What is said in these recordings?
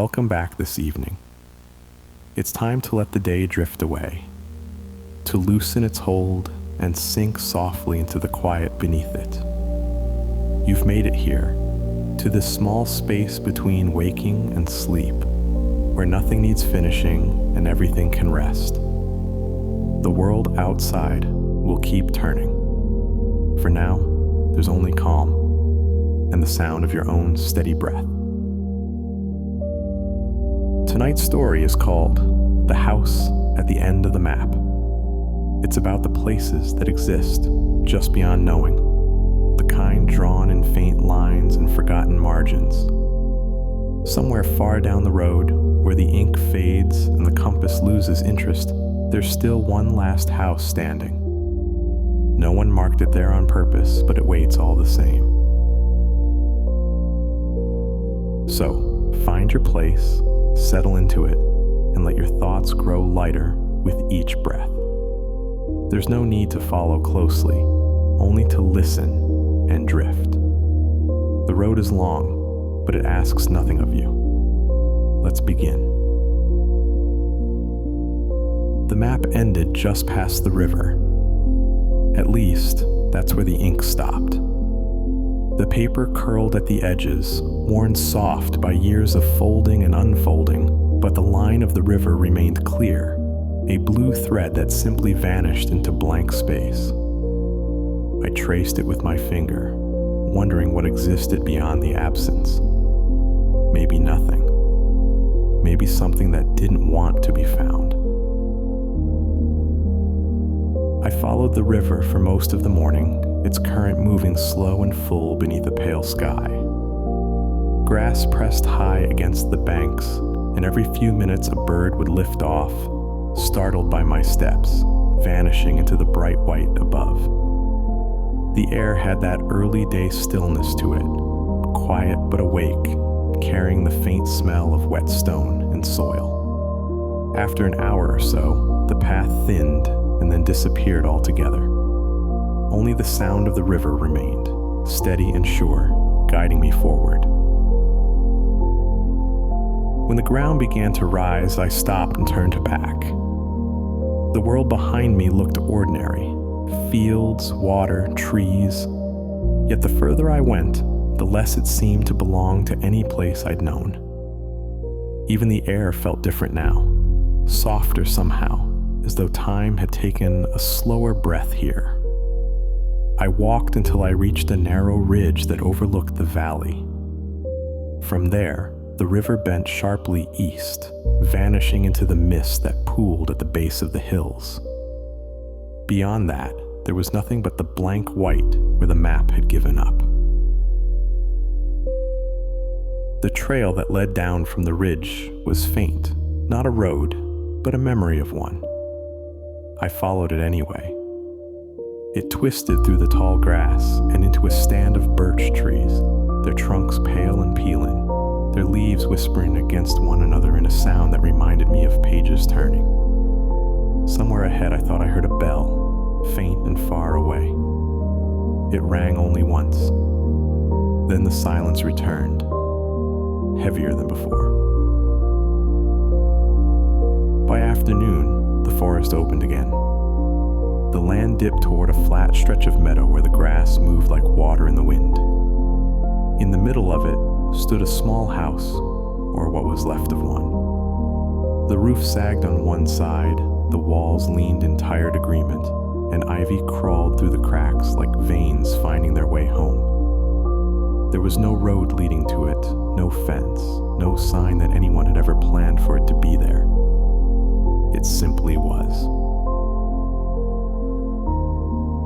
welcome back this evening. It's time to let the day drift away, to loosen its hold and sink softly into the quiet beneath it. You've made it here, to this small space between waking and sleep, where nothing needs finishing and everything can rest. The world outside will keep turning. For now, there's only calm and the sound of your own steady breath. Tonight's story is called The House at the End of the Map. It's about the places that exist just beyond knowing, the kind drawn in faint lines and forgotten margins. Somewhere far down the road, where the ink fades and the compass loses interest, there's still one last house standing. No one marked it there on purpose, but it waits all the same. So, find your place, settle into it, and let your thoughts grow lighter with each breath. There's no need to follow closely, only to listen and drift. The road is long, but it asks nothing of you. Let's begin. The map ended just past the river. At least, that's where the ink stopped. The paper curled at the edges, worn soft by years of folding and unfolding, but the line of the river remained clear, a blue thread that simply vanished into blank space. I traced it with my finger, wondering what existed beyond the absence. Maybe nothing. Maybe something that didn't want to be found. I followed the river for most of the morning, its current moving slow and full beneath a pale sky. Grass pressed high against the banks, and every few minutes a bird would lift off, startled by my steps, vanishing into the bright white above. The air had that early day stillness to it, quiet but awake, carrying the faint smell of wet stone and soil. After an hour or so, the path thinned and then disappeared altogether. Only the sound of the river remained, steady and sure, guiding me forward. When the ground began to rise, I stopped and turned back. The world behind me looked ordinary, fields, water, trees. Yet the further I went, the less it seemed to belong to any place I'd known. Even the air felt different now, softer somehow, as though time had taken a slower breath here. I walked until I reached a narrow ridge that overlooked the valley. From there, the river bent sharply east, vanishing into the mist that pooled at the base of the hills. Beyond that, there was nothing but the blank white where the map had given up. The trail that led down from the ridge was faint, not a road, but a memory of one. I followed it anyway. It twisted through the tall grass and into a stand of birch trees, their trunks pale and peeling, their leaves whispering against one another in a sound that reminded me of pages turning. Somewhere ahead I thought I heard a bell, faint and far away. It rang only once. Then the silence returned, heavier than before. By afternoon, the forest opened again. The land dipped toward a flat stretch of meadow where the grass moved like water in the wind. In the middle of it stood a small house, or what was left of one. The roof sagged on one side, the walls leaned in tired agreement, and ivy crawled through the cracks like veins finding their way home. There was no road leading to it, no fence, no sign that anyone had ever planned for it to be there. It simply was.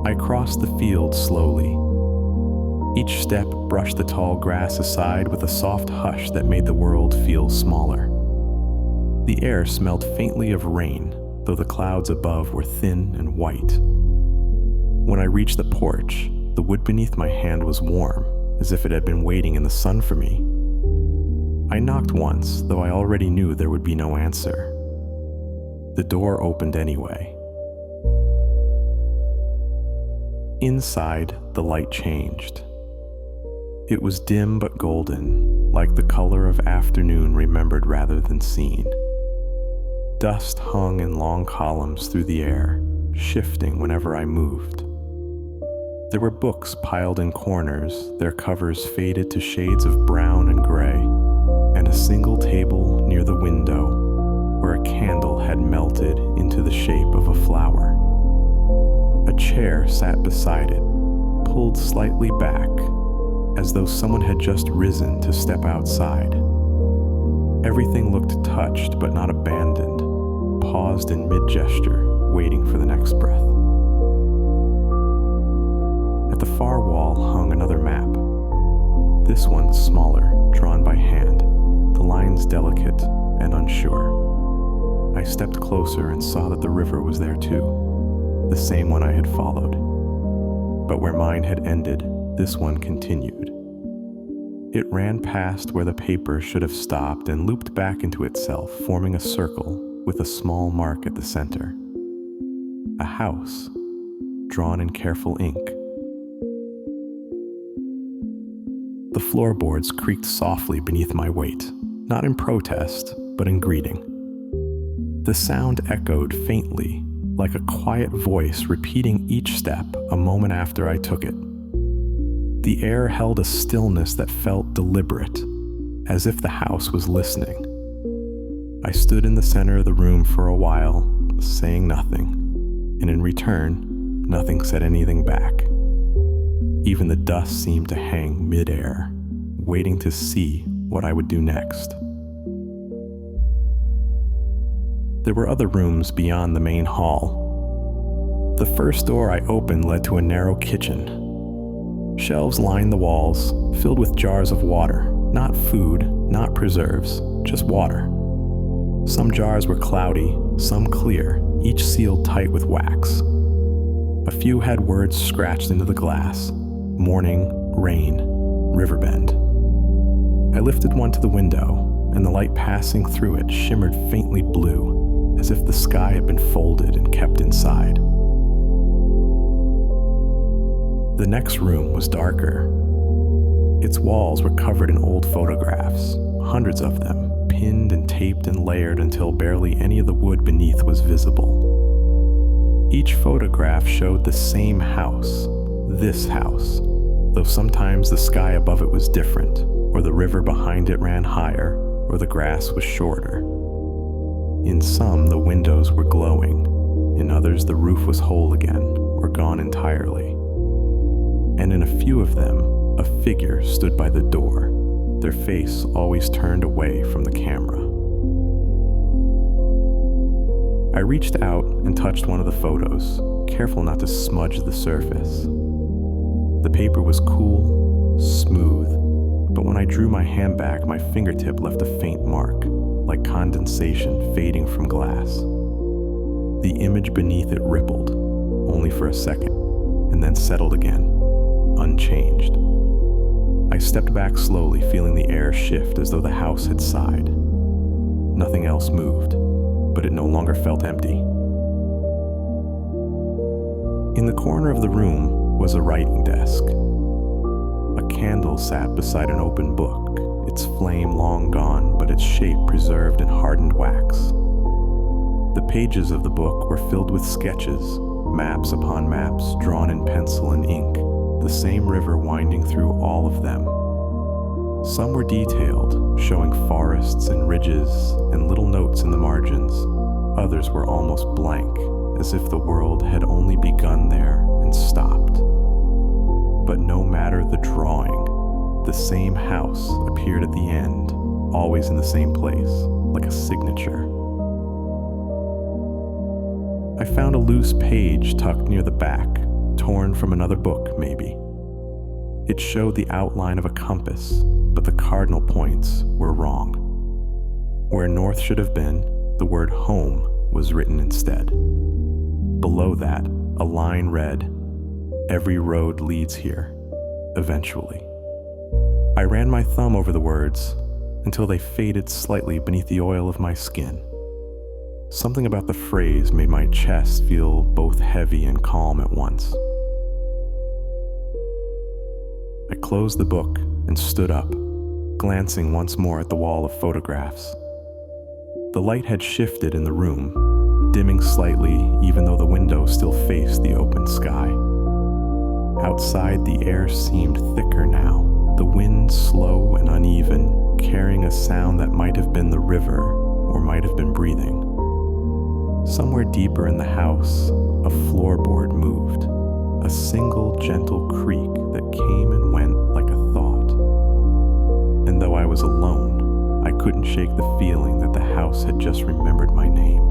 I crossed the field slowly. Each step brushed the tall grass aside with a soft hush that made the world feel smaller. The air smelled faintly of rain, though the clouds above were thin and white. When I reached the porch, the wood beneath my hand was warm, as if it had been waiting in the sun for me. I knocked once, though I already knew there would be no answer. The door opened anyway. Inside, the light changed. It was dim but golden, like the color of afternoon remembered rather than seen. Dust hung in long columns through the air, shifting whenever I moved. There were books piled in corners, their covers faded to shades of brown and gray, and a single table near the window where a candle had melted into the shape of a flower. A chair sat beside it, pulled slightly back, as though someone had just risen to step outside. Everything looked touched but not abandoned, paused in mid-gesture, waiting for the next breath. At the far wall hung another map. This one smaller, drawn by hand, the lines delicate and unsure. I stepped closer and saw that the river was there too, the same one I had followed. But where mine had ended, this one continued. It ran past where the paper should have stopped and looped back into itself, forming a circle with a small mark at the center. A house, drawn in careful ink. The floorboards creaked softly beneath my weight, not in protest, but in greeting. The sound echoed faintly, like a quiet voice repeating each step a moment after I took it. The air held a stillness that felt deliberate, as if the house was listening. I stood in the center of the room for a while, saying nothing, and in return, nothing said anything back. Even the dust seemed to hang mid-air, waiting to see what I would do next. There were other rooms beyond the main hall. The first door I opened led to a narrow kitchen. Shelves lined the walls, filled with jars of water, not food, not preserves, just water. Some jars were cloudy, some clear, each sealed tight with wax. A few had words scratched into the glass: morning, rain, riverbend. I lifted one to the window, and the light passing through it shimmered faintly blue, as if the sky had been folded and kept inside. The next room was darker. Its walls were covered in old photographs, hundreds of them, pinned and taped and layered until barely any of the wood beneath was visible. Each photograph showed the same house, this house, though sometimes the sky above it was different, or the river behind it ran higher, or the grass was shorter. In some, the windows were glowing. In others, the roof was whole again, or gone entirely. And in a few of them, a figure stood by the door, their face always turned away from the camera. I reached out and touched one of the photos, careful not to smudge the surface. The paper was cool, smooth, but when I drew my hand back, my fingertip left a faint mark, like condensation fading from glass. The image beneath it rippled, only for a second, and then settled again, unchanged. I stepped back slowly, feeling the air shift as though the house had sighed. Nothing else moved, but it no longer felt empty. In the corner of the room was a writing desk. A candle sat beside an open book, its flame long gone, but its shape preserved in hardened wax. The pages of the book were filled with sketches, maps upon maps drawn in pencil and ink, the same river winding through all of them. Some were detailed, showing forests and ridges and little notes in the margins. Others were almost blank, as if the world had only begun there and stopped. But no matter the drawing, the same house appeared at the end, always in the same place, like a signature. I found a loose page tucked near the back, torn from another book, maybe. It showed the outline of a compass, but the cardinal points were wrong. Where north should have been, the word home was written instead. Below that, a line read, "Every road leads here, eventually." I ran my thumb over the words until they faded slightly beneath the oil of my skin. Something about the phrase made my chest feel both heavy and calm at once. I closed the book and stood up, glancing once more at the wall of photographs. The light had shifted in the room, dimming slightly even though the window still faced the open sky. Outside, the air seemed thicker now, the wind slow and uneven, carrying a sound that might have been the river or might have been breathing. Somewhere deeper in the house, a floorboard moved, a single gentle creak that came and went like a thought. And though I was alone, I couldn't shake the feeling that the house had just remembered my name.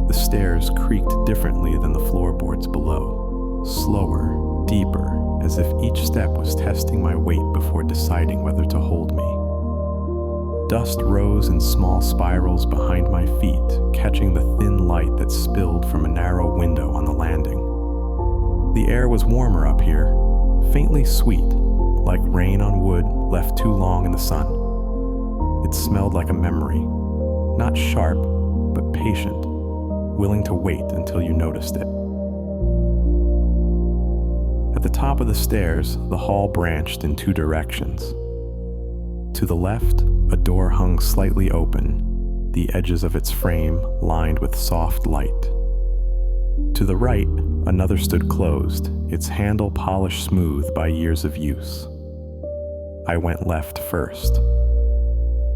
The stairs creaked differently than the floorboards below, slower, deeper, as if each step was testing my weight before deciding whether to hold me. Dust rose in small spirals behind my feet, catching the thin light that spilled from a narrow window on the landing. The air was warmer up here, faintly sweet, like rain on wood left too long in the sun. It smelled like a memory, not sharp, but patient, willing to wait until you noticed it. At the top of the stairs, the hall branched in two directions. To the left, a door hung slightly open, the edges of its frame lined with soft light. To the right, another stood closed, its handle polished smooth by years of use. I went left first.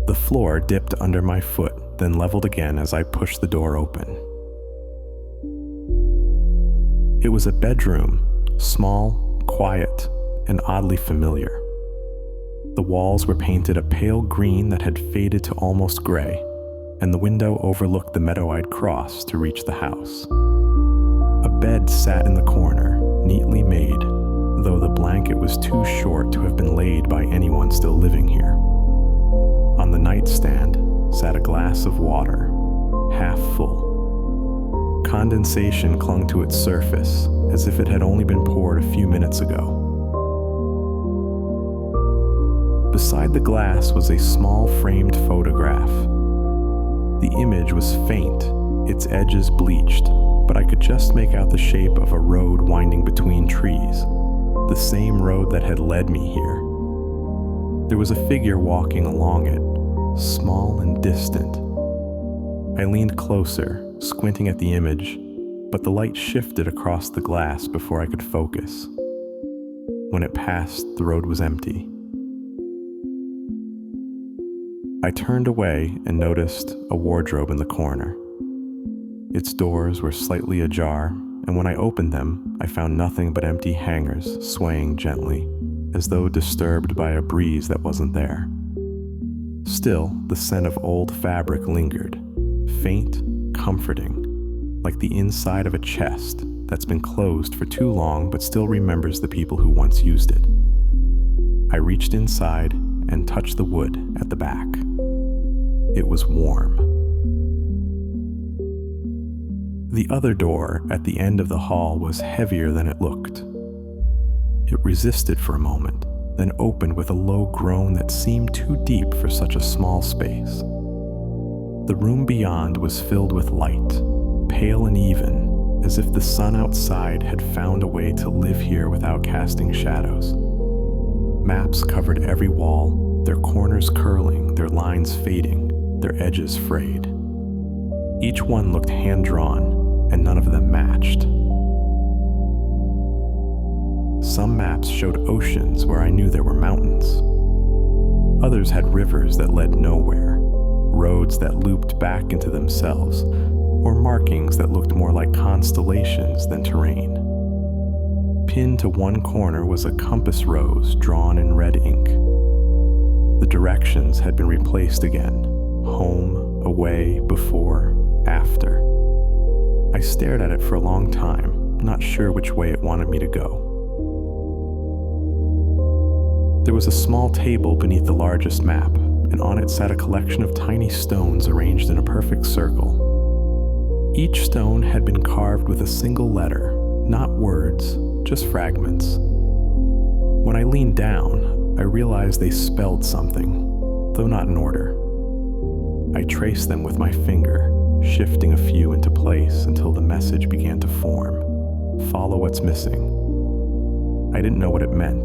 The floor dipped under my foot, then leveled again as I pushed the door open. It was a bedroom, small, quiet, and oddly familiar. The walls were painted a pale green that had faded to almost gray, and the window overlooked the meadow-eyed cross to reach the house. A bed sat in the corner, neatly made, though the blanket was too short to have been laid by anyone still living here. On the nightstand sat a glass of water, half full. Condensation clung to its surface, as if it had only been poured a few minutes ago. Beside the glass was a small framed photograph. The image was faint, its edges bleached, but I could just make out the shape of a road winding between trees, the same road that had led me here. There was a figure walking along it, small and distant. I leaned closer, squinting at the image, but the light shifted across the glass before I could focus. When it passed, the road was empty. I turned away and noticed a wardrobe in the corner. Its doors were slightly ajar, and when I opened them, I found nothing but empty hangers swaying gently, as though disturbed by a breeze that wasn't there. Still, the scent of old fabric lingered, faint, comforting, like the inside of a chest that's been closed for too long but still remembers the people who once used it. I reached inside and touched the wood at the back. It was warm. The other door at the end of the hall was heavier than it looked. It resisted for a moment, then opened with a low groan that seemed too deep for such a small space. The room beyond was filled with light, pale and even, as if the sun outside had found a way to live here without casting shadows. Maps covered every wall, their corners curling, their lines fading, their edges frayed. Each one looked hand-drawn, and none of them matched. Some maps showed oceans where I knew there were mountains. Others had rivers that led nowhere, roads that looped back into themselves, or markings that looked more like constellations than terrain. Pinned to one corner was a compass rose drawn in red ink. The directions had been replaced again. Home, away, before, after. I stared at it for a long time, not sure which way it wanted me to go. There was a small table beneath the largest map, and on it sat a collection of tiny stones arranged in a perfect circle. Each stone had been carved with a single letter, not words, just fragments. When I leaned down, I realized they spelled something, though not in order. I traced them with my finger, shifting a few into place until the message began to form. Follow what's missing. I didn't know what it meant,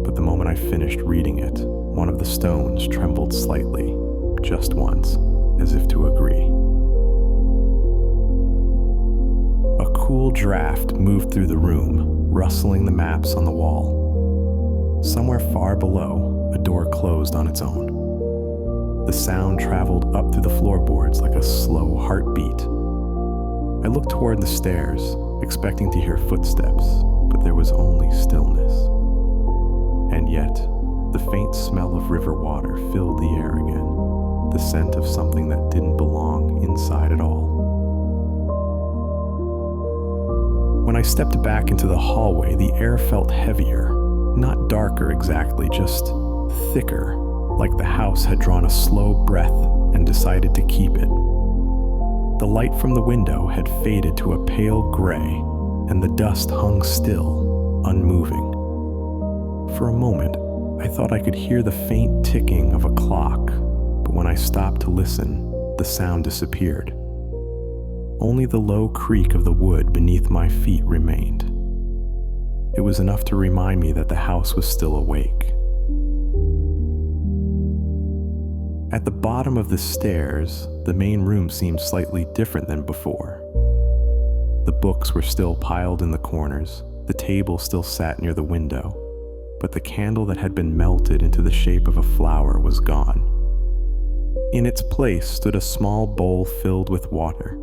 but the moment I finished reading it, one of the stones trembled slightly, just once, as if to agree. A cool draft moved through the room, rustling the maps on the wall. Somewhere far below, a door closed on its own. The sound traveled up through the floorboards like a slow heartbeat. I looked toward the stairs, expecting to hear footsteps, but there was only stillness. And yet, the faint smell of river water filled the air again, the scent of something that didn't belong inside at all. When I stepped back into the hallway, the air felt heavier, not darker exactly, just thicker, like the house had drawn a slow breath and decided to keep it. The light from the window had faded to a pale gray, and the dust hung still, unmoving. For a moment, I thought I could hear the faint ticking of a clock, but when I stopped to listen, the sound disappeared. Only the low creak of the wood beneath my feet remained. It was enough to remind me that the house was still awake. At the bottom of the stairs, the main room seemed slightly different than before. The books were still piled in the corners, the table still sat near the window, but the candle that had been melted into the shape of a flower was gone. In its place stood a small bowl filled with water.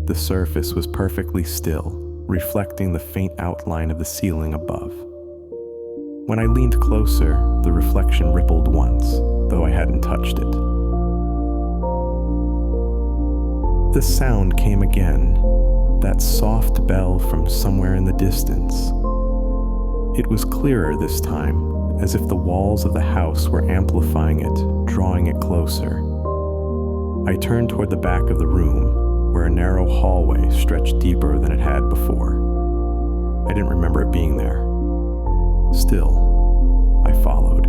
The surface was perfectly still, reflecting the faint outline of the ceiling above. When I leaned closer, the reflection rippled once, though I hadn't touched it. The sound came again, that soft bell from somewhere in the distance. It was clearer this time, as if the walls of the house were amplifying it, drawing it closer. I turned toward the back of the room, where a narrow hallway stretched deeper than it had before. I didn't remember it being there. Still, I followed.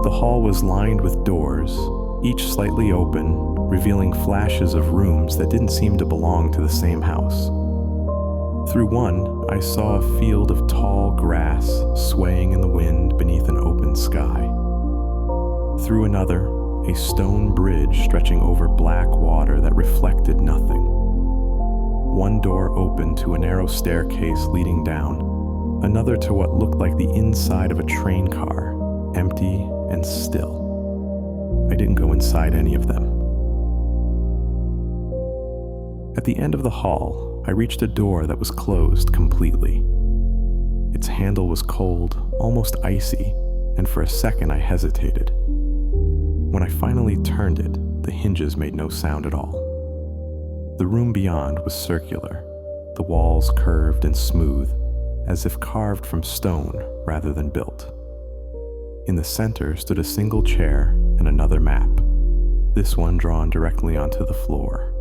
The hall was lined with doors, each slightly open, revealing flashes of rooms that didn't seem to belong to the same house. Through one, I saw a field of tall grass swaying in the wind beneath an open sky. Through another, a stone bridge stretching over black water that reflected nothing. One door opened to a narrow staircase leading down, another to what looked like the inside of a train car, empty and still. I didn't go inside any of them. At the end of the hall, I reached a door that was closed completely. Its handle was cold, almost icy, and for a second I hesitated. When I finally turned it, the hinges made no sound at all. The room beyond was circular, the walls curved and smooth, as if carved from stone rather than built. In the center stood a single chair and another map, this one drawn directly onto the floor.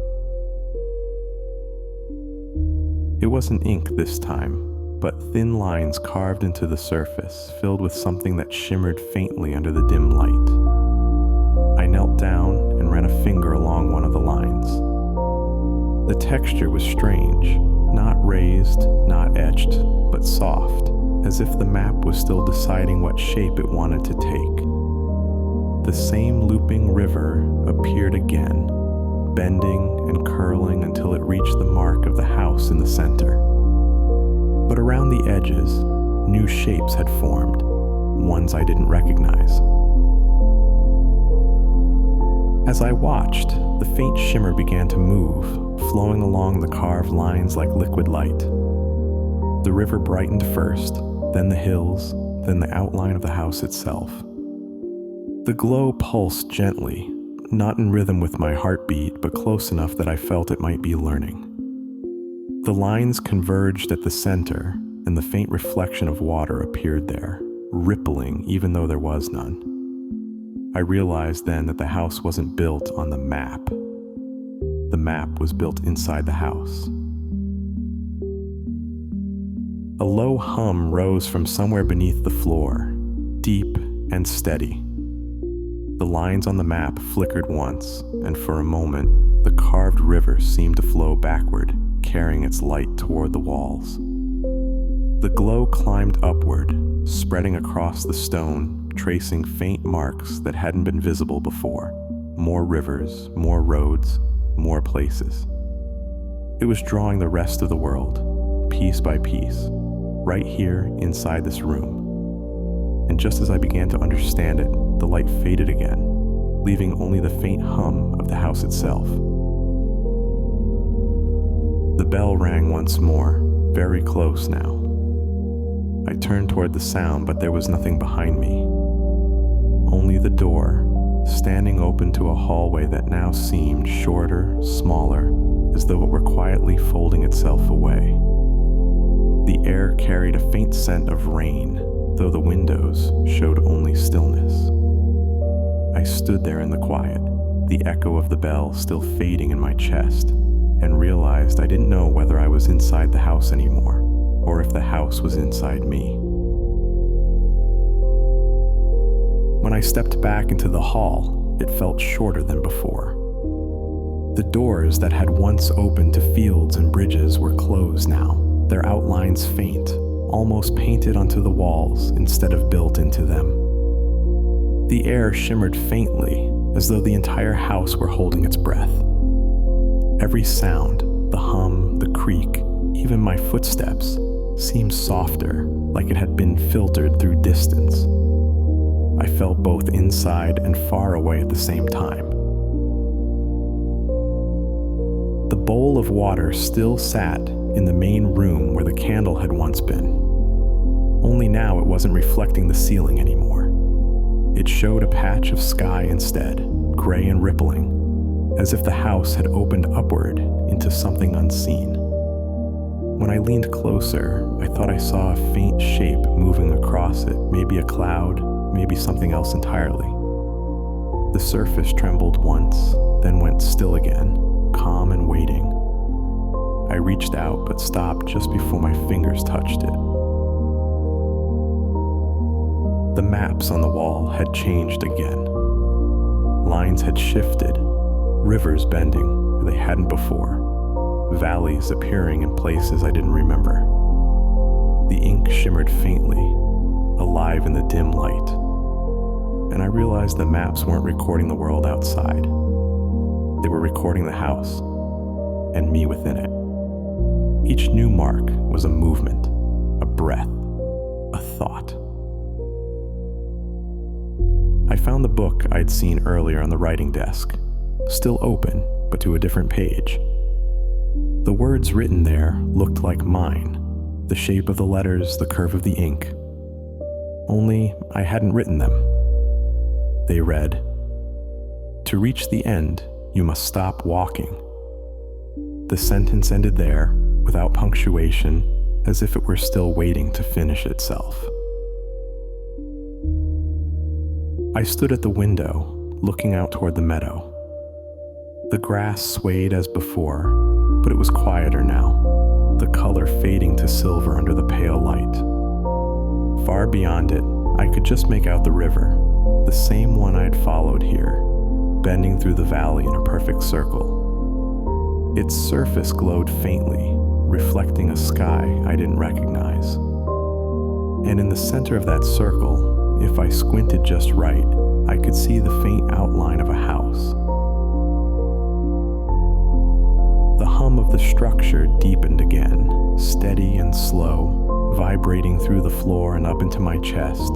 It wasn't ink this time, but thin lines carved into the surface, filled with something that shimmered faintly under the dim light. I knelt down and ran a finger along one of the lines. The texture was strange, not raised, not etched, but soft, as if the map was still deciding what shape it wanted to take. The same looping river appeared again, bending and curling until it reached the mark of the house in the center. But around the edges, new shapes had formed, ones I didn't recognize. As I watched, the faint shimmer began to move, flowing along the carved lines like liquid light. The river brightened first, then the hills, then the outline of the house itself. The glow pulsed gently, not in rhythm with my heartbeat, but close enough that I felt it might be learning. The lines converged at the center, and the faint reflection of water appeared there, rippling even though there was none. I realized then that the house wasn't built on the map. The map was built inside the house. A low hum rose from somewhere beneath the floor, deep and steady. The lines on the map flickered once, and for a moment, the carved river seemed to flow backward, carrying its light toward the walls. The glow climbed upward, spreading across the stone, tracing faint marks that hadn't been visible before. More rivers, more roads, more places. It was drawing the rest of the world, piece by piece, right here inside this room. And just as I began to understand it, the light faded again, leaving only the faint hum of the house itself. The bell rang once more, very close now. I turned toward the sound, but there was nothing behind me. Only the door, standing open to a hallway that now seemed shorter, smaller, as though it were quietly folding itself away. The air carried a faint scent of rain, though the windows showed only stillness. I stood there in the quiet, the echo of the bell still fading in my chest, and realized I didn't know whether I was inside the house anymore, or if the house was inside me. When I stepped back into the hall, it felt shorter than before. The doors that had once opened to fields and bridges were closed now, their outlines faint, almost painted onto the walls instead of built into them. The air shimmered faintly, as though the entire house were holding its breath. Every sound, the hum, the creak, even my footsteps, seemed softer, like it had been filtered through distance. I felt both inside and far away at the same time. The bowl of water still sat in the main room where the candle had once been. Only now it wasn't reflecting the ceiling anymore. It showed a patch of sky instead, gray and rippling, as if the house had opened upward into something unseen. When I leaned closer, I thought I saw a faint shape moving across it, maybe a cloud, maybe something else entirely. The surface trembled once, then went still again, calm and waiting. I reached out but stopped just before my fingers touched it. The maps on the wall had changed again. Lines had shifted, rivers bending where they hadn't before, valleys appearing in places I didn't remember. The ink shimmered faintly, alive in the dim light, and I realized the maps weren't recording the world outside. They were recording the house, and me within it. Each new mark was a movement, a breath, a thought. I found the book I'd seen earlier on the writing desk, still open, but to a different page. The words written there looked like mine, the shape of the letters, the curve of the ink. Only I hadn't written them. They read, "To reach the end, you must stop walking." The sentence ended there, without punctuation, as if it were still waiting to finish itself. I stood at the window, looking out toward the meadow. The grass swayed as before, but it was quieter now, the color fading to silver under the pale light. Far beyond it, I could just make out the river, the same one I'd followed here, bending through the valley in a perfect circle. Its surface glowed faintly, reflecting a sky I didn't recognize. And in the center of that circle, if I squinted just right, I could see the faint outline of a house. The hum of the structure deepened again, steady and slow, vibrating through the floor and up into my chest.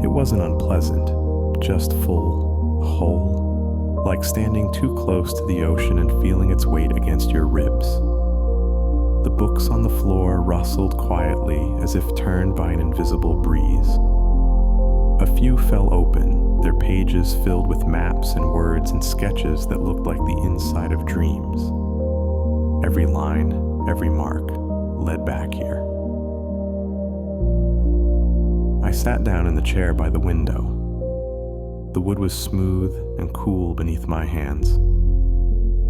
It wasn't unpleasant, just full, whole, like standing too close to the ocean and feeling its weight against your ribs. The books on the floor rustled quietly as if turned by an invisible breeze. A few fell open, their pages filled with maps and words and sketches that looked like the inside of dreams. Every line, every mark, led back here. I sat down in the chair by the window. The wood was smooth and cool beneath my hands.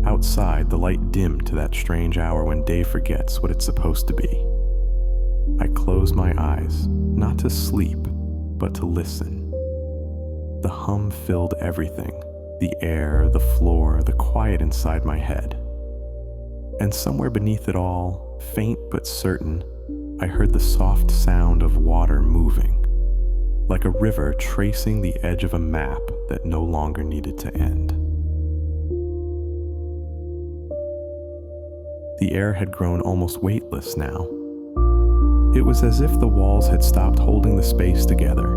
Outside, the light dimmed to that strange hour when day forgets what it's supposed to be. I closed my eyes, not to sleep, but to listen. The hum filled everything, the air, the floor, the quiet inside my head. And somewhere beneath it all, faint but certain, I heard the soft sound of water moving, like a river tracing the edge of a map that no longer needed to end. The air had grown almost weightless now. It was as if the walls had stopped holding the space together,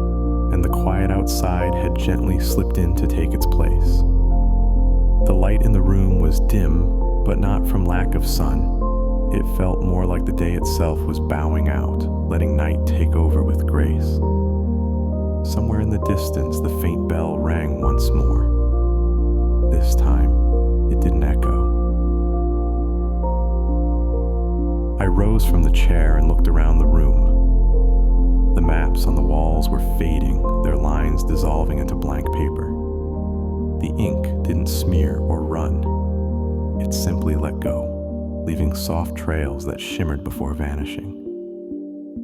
and the quiet outside had gently slipped in to take its place. The light in the room was dim, but not from lack of sun. It felt more like the day itself was bowing out, letting night take over with grace. Somewhere in the distance, the faint bell rang once more. This time, it didn't echo. I rose from the chair and looked around the room. The maps on the walls were fading, their lines dissolving into blank paper. The ink didn't smear or run. It simply let go, leaving soft trails that shimmered before vanishing.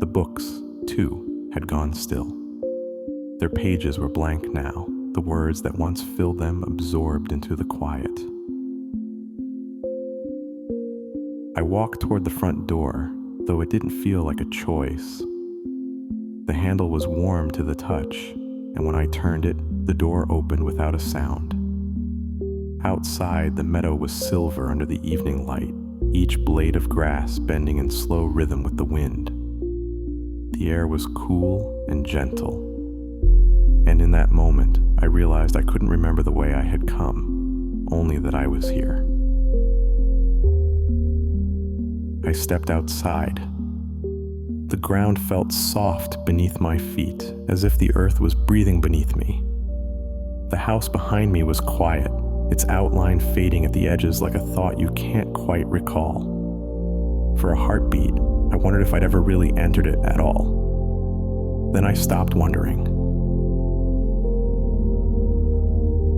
The books, too, had gone still. Their pages were blank now, the words that once filled them absorbed into the quiet. I walked toward the front door, though it didn't feel like a choice. The handle was warm to the touch, and when I turned it, the door opened without a sound. Outside, the meadow was silver under the evening light, each blade of grass bending in slow rhythm with the wind. The air was cool and gentle, and in that moment, I realized I couldn't remember the way I had come, only that I was here. I stepped outside. The ground felt soft beneath my feet, as if the earth was breathing beneath me. The house behind me was quiet, its outline fading at the edges like a thought you can't quite recall. For a heartbeat, I wondered if I'd ever really entered it at all. Then I stopped wondering.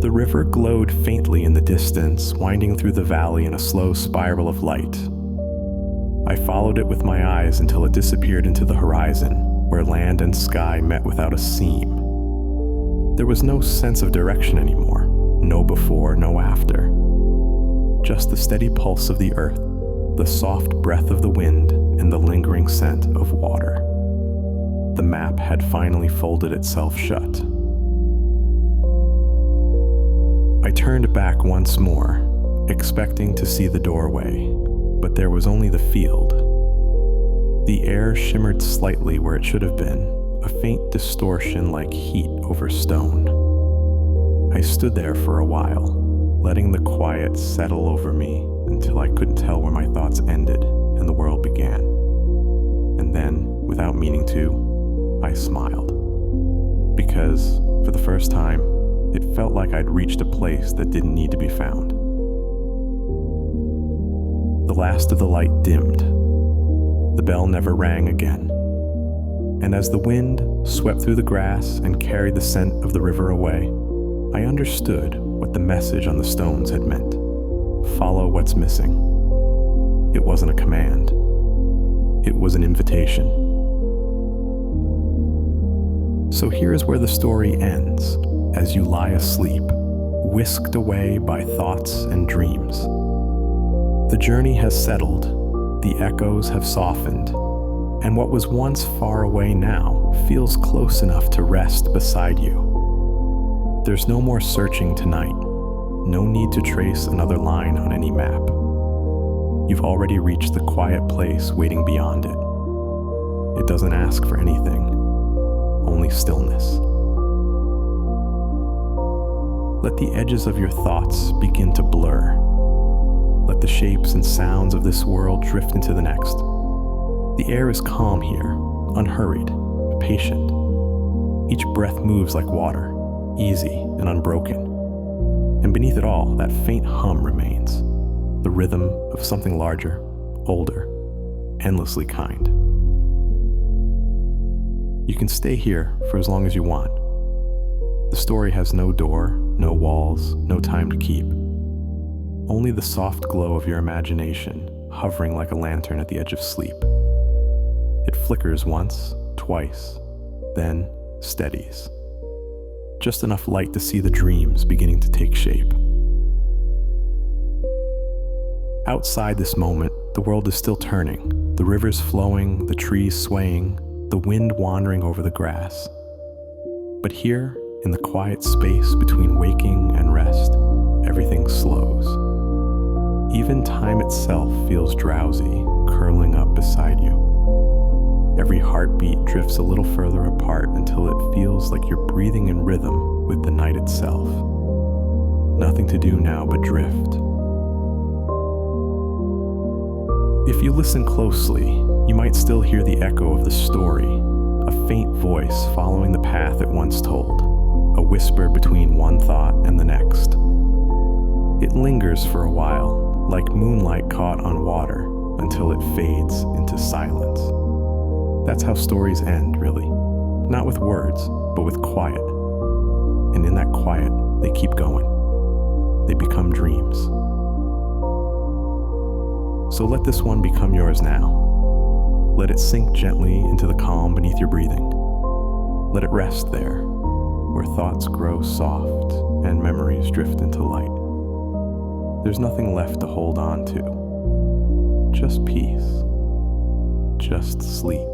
The river glowed faintly in the distance, winding through the valley in a slow spiral of light. I followed it with my eyes until it disappeared into the horizon, where land and sky met without a seam. There was no sense of direction anymore, no before, no after. Just the steady pulse of the earth, the soft breath of the wind, and the lingering scent of water. The map had finally folded itself shut. I turned back once more, expecting to see the doorway, but there was only the field. The air shimmered slightly where it should have been, a faint distortion like heat over stone. I stood there for a while, letting the quiet settle over me until I couldn't tell where my thoughts ended and the world began. And then, without meaning to, I smiled. Because, for the first time, it felt like I'd reached a place that didn't need to be found. The last of the light dimmed. The bell never rang again. And as the wind swept through the grass and carried the scent of the river away, I understood what the message on the stones had meant. Follow what's missing. It wasn't a command. It was an invitation. So here is where the story ends, as you lie asleep, whisked away by thoughts and dreams. The journey has settled, the echoes have softened, and what was once far away now feels close enough to rest beside you. There's no more searching tonight, no need to trace another line on any map. You've already reached the quiet place waiting beyond it. It doesn't ask for anything, only stillness. Let the edges of your thoughts begin to blur. Let the shapes and sounds of this world drift into the next. The air is calm here, unhurried, patient. Each breath moves like water, easy and unbroken. And beneath it all, that faint hum remains, the rhythm of something larger, older, endlessly kind. You can stay here for as long as you want. The story has no door, no walls, no time to keep. Only the soft glow of your imagination, hovering like a lantern at the edge of sleep. It flickers once, twice, then steadies. Just enough light to see the dreams beginning to take shape. Outside this moment, the world is still turning, the rivers flowing, the trees swaying, the wind wandering over the grass. But here, in the quiet space between waking and rest, everything slows. Even time itself feels drowsy, curling up beside you. Every heartbeat drifts a little further apart until it feels like you're breathing in rhythm with the night itself. Nothing to do now but drift. If you listen closely, you might still hear the echo of the story, a faint voice following the path it once told, a whisper between one thought and the next. It lingers for a while, like moonlight caught on water, until it fades into silence. That's how stories end, really. Not with words, but with quiet. And in that quiet, they keep going. They become dreams. So let this one become yours now. Let it sink gently into the calm beneath your breathing. Let it rest there, where thoughts grow soft and memories drift into light. There's nothing left to hold on to. Just peace. Just sleep.